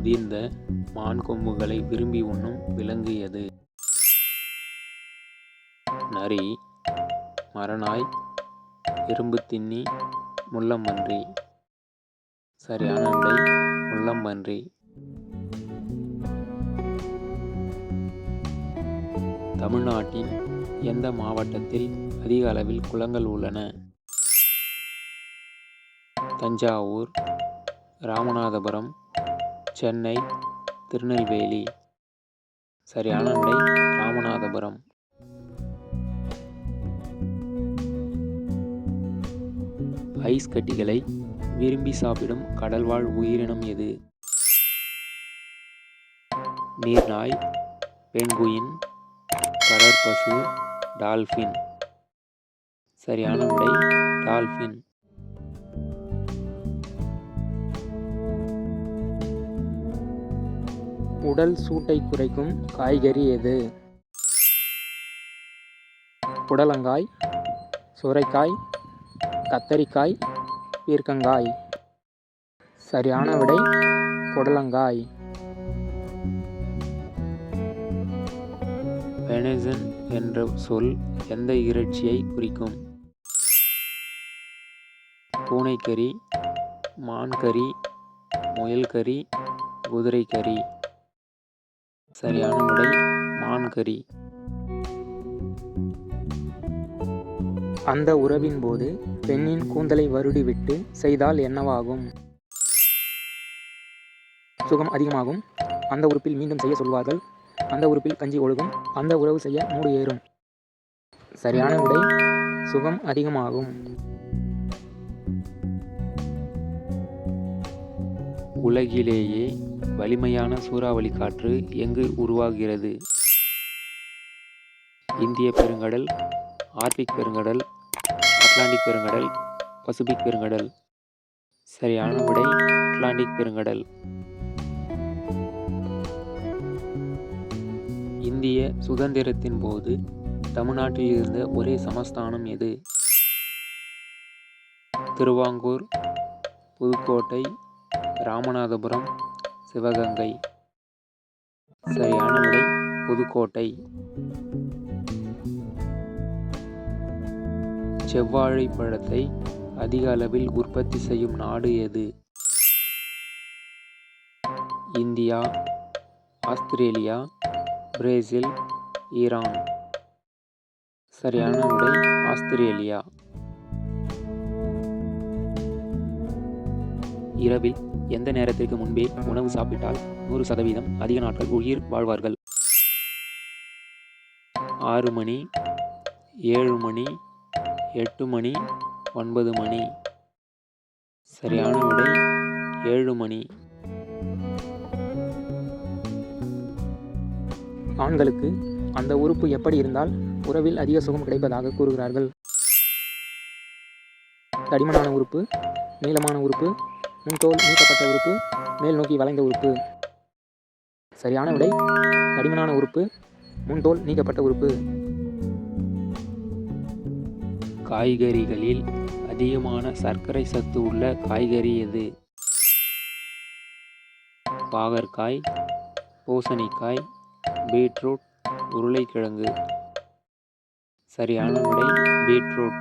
உதிர்ந்த மான் கொம்புகளை விரும்பி உண்ணும் விலங்கு எது? நரி, மரநாய், எறும்புத்தின்னி, முள்ளம்பன்றி. சரியான விடை முள்ளம்பன்றி. தமிழ்நாட்டின் எந்த மாவட்டத்தில் அதிக அளவில் குளங்கள் உள்ளன? தஞ்சாவூர், ராமநாதபுரம், சென்னை, திருநெல்வேலி. சரியான விடை ராமநாதபுரம். ஐஸ் கட்டிகளை விரும்பி சாப்பிடும் கடல்வாழ் உயிரினம் எது? நீர்நாய், பெங்குயின், கடற்பசு, டால்பின். சரியான விடை டால்பின். உடல் சூட்டை குறைக்கும் காய்கறி எது? புடலங்காய், சுரைக்காய், கத்தரிக்காய், பீர்க்கங்காய். சரியான விடை புடலங்காய். வெனசன் என்ற சொல் எந்த இறைச்சியை குறிக்கும்? பூனைக்கறி, மான்கறி, முயல்கறி, குதிரைக்கறி. சரியான விடை மான்கறி. அந்த உறவின் போது பெண்ணின் கூந்தலை வருடிவிட்டு செய்தால் என்னவாகும்? சுகம் அதிகமாகும். அந்த உறுப்பில் மீண்டும் செய்ய சொல்வார்கள். அந்த உறுப்பில் கஞ்சி ஒழுகும். அந்த உறவு செய்ய மூடு ஏறும். சரியான விடை சுகம் அதிகமாகும். உலகிலேயே வலிமையான சூறாவளி காற்று எங்கு உருவாகிறது? இந்திய பெருங்கடல், ஆர்க்டிக் பெருங்கடல், அட்லாண்டிக் பெருங்கடல், பசிபிக் பெருங்கடல். சரியான விடை அட்லாண்டிக் பெருங்கடல். இந்திய சுதந்திரத்தின் போது தமிழ்நாட்டில் இருந்த ஒரே சமஸ்தானம் எது? திருவாங்கூர், புதுக்கோட்டை, ராமநாதபுரம், சிவகங்கை. சரியான விடை புதுக்கோட்டை. செவ்வாழை பழத்தை அதிக அளவில் உற்பத்தி செய்யும் நாடு எது? India, Australia, Brazil, Iran. சரியான விடை ஆஸ்திரேலியா. இரவில் எந்த நேரத்திற்கு முன்பே உணவு சாப்பிட்டால் 100% அதிக நாட்கள் உயிர் வாழ்வார்கள்? 6 மணி, 7 மணி, 8 மணி, 9 மணி. சரியான விடை 7 மணி. ஆண்களுக்கு அந்த உறுப்பு எப்படி இருந்தால் உறவில் அதிக சுகம் கிடைப்பதாக கூறுகிறார்கள்? தடிமனான உறுப்பு, நீளமான உறுப்பு, முன்தோல் நீக்கப்பட்ட உறுப்பு, மேல் நோக்கி வளைந்த உறுப்பு. சரியான விடை தடிமனான உறுப்பு, முன்தோல் நீக்கப்பட்ட உறுப்பு. காய்கறிகளில் அதிகமான சர்க்கரை சத்து உள்ள காய்கறி எது? பாகற்காய், பூசணிக்காய், பீட்ரூட், உருளைக்கிழங்கு. சரியான விடை பீட்ரூட்.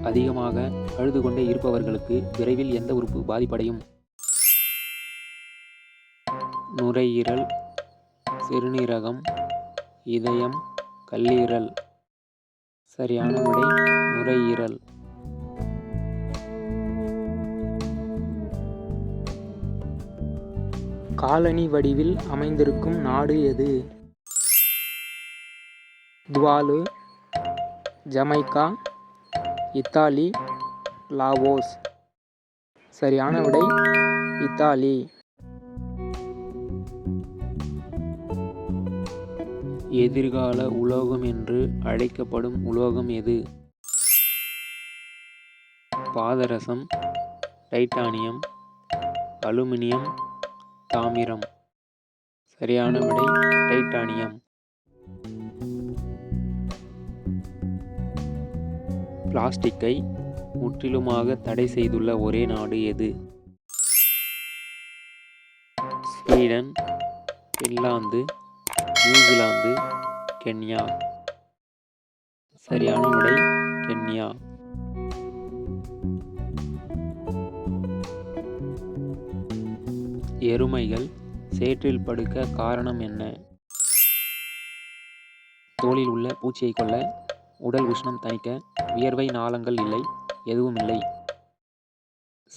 அதிகமாக அழுது கொண்டே இருப்பவர்களுக்கு விரைவில் எந்த உறுப்பு பாதிப்படையும்? நுரையீரல், சிறுநீரகம், இதயம், கல்லீரல். சரியான விடை நுரையீரல். காலணி வடிவில் அமைந்திருக்கும் நாடு எது? Tuvalu, Jamaica, Italy, Laos. சரியான விடை இத்தாலி. எதிர்கால உலோகம் என்று அழைக்கப்படும் உலோகம் எது? பாதரசம், டைட்டானியம், அலுமினியம், தாமிரம். சரியான விடை டைட்டானியம். பிளாஸ்டிக்கை முற்றிலுமாக தடை செய்துள்ள ஒரே நாடு எது? Sweden, Finland, New Zealand, Kenya. சரியான விடை கென்யா. எருமைகள் சேற்றில் படுக்க காரணம் என்ன? தோலில் உள்ள பூச்சியை கொல்ல, உடல் உஷ்ணம் தணிக்க, வியர்வை நாளங்கள் இல்லை, எதுவும் இல்லை.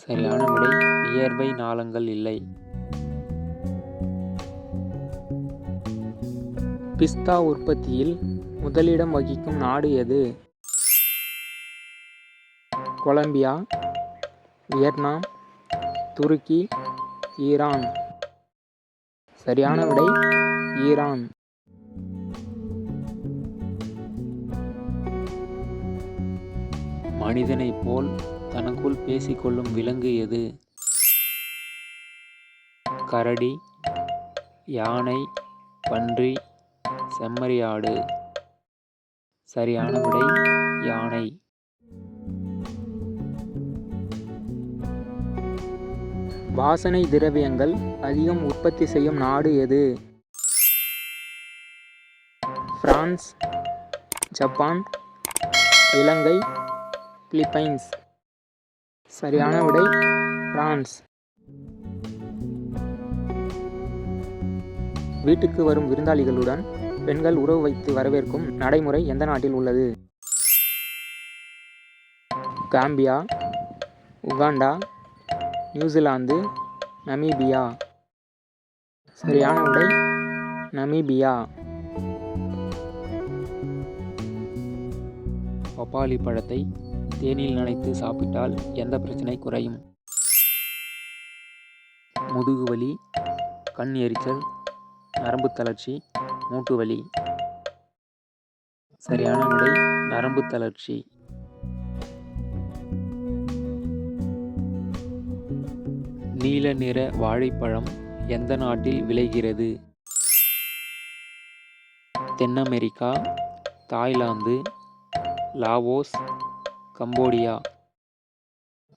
சரியான விடை வியர்வை நாளங்கள் இல்லை. பிஸ்தா உற்பத்தியில் முதலிடம் வகிக்கும் நாடு எது? கொலம்பியா, வியட்நாம், துருக்கி, ஈரான். சரியான விடை ஈரான். மனிதனைப் போல் தனக்குள் பேசிக்கொள்ளும் விலங்கு எது? கரடி, யானை, பன்றி, செம்மறியாடு. சரியான விடை யானை. வாசனை திரவியங்கள் அதிகம் உற்பத்தி செய்யும் நாடு எது? பிரான்ஸ், ஜப்பான், இலங்கை, பிலிப்பைன்ஸ். சரியான விடை பிரான்ஸ். வீட்டுக்கு வரும் விருந்தாளிகளுடன் பெண்கள் உறவு வைத்து வரவேற்கும் நடைமுறை எந்த நாட்டில் உள்ளது? Gambia, Uganda, New Zealand, Namibia. சரியான விடை நமீபியா. பப்பாளி பழத்தை தேனில் நனைத்து சாப்பிட்டால் எந்த பிரச்சனை குறையும்? முதுகு வலி, கண் எரிச்சல், நரம்பு தளர்ச்சி, மூட்டு வலி. சரியான விடை நரம்பு தளர்ச்சி. நீல நிற வாழைப்பழம் எந்த நாட்டில் விளைகிறது? தென் அமெரிக்கா, தாய்லாந்து, லாவோஸ், கம்போடியா.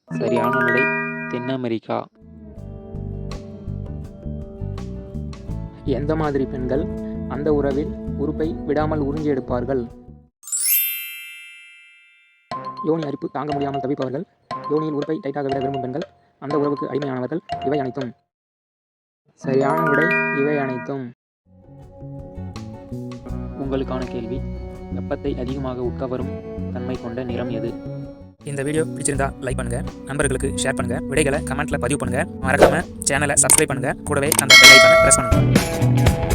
சரியான விடை தென் அமெரிக்கா. எந்த மாதிரி பெண்கள் அந்த உறவில் உறுப்பை விடாமல் உறிஞ்சி எடுப்பார்கள்? யோனி அரிப்பு தாங்க முடியாமல் தவிப்பவர்கள், யோனியில் உறுப்பை டைட்டாக விட விரும்பும் பெண்கள், அந்த உறவுக்கு அடிமையானவர்கள். இவை அனைத்தும். சரியான விடை இவை அனைத்தும். உங்களுக்கான கேள்வி: வெப்பத்தை அதிகமாக உட்கவரும் தன்மை கொண்ட நிறம் எது? இந்த வீடியோ பிடிச்சிருந்தா லைக் பண்ணுங்க, நண்பர்களுக்கு ஷேர் பண்ணுங்க, விடைகளை கமெண்ட்ல பதிவு பண்ணுங்க, மறக்காம சேனலை சப்ஸ்கிரைப் பண்ணுங்க, கூடவே அந்த பெல் ஐகானை பிரஸ் பண்ணுங்க.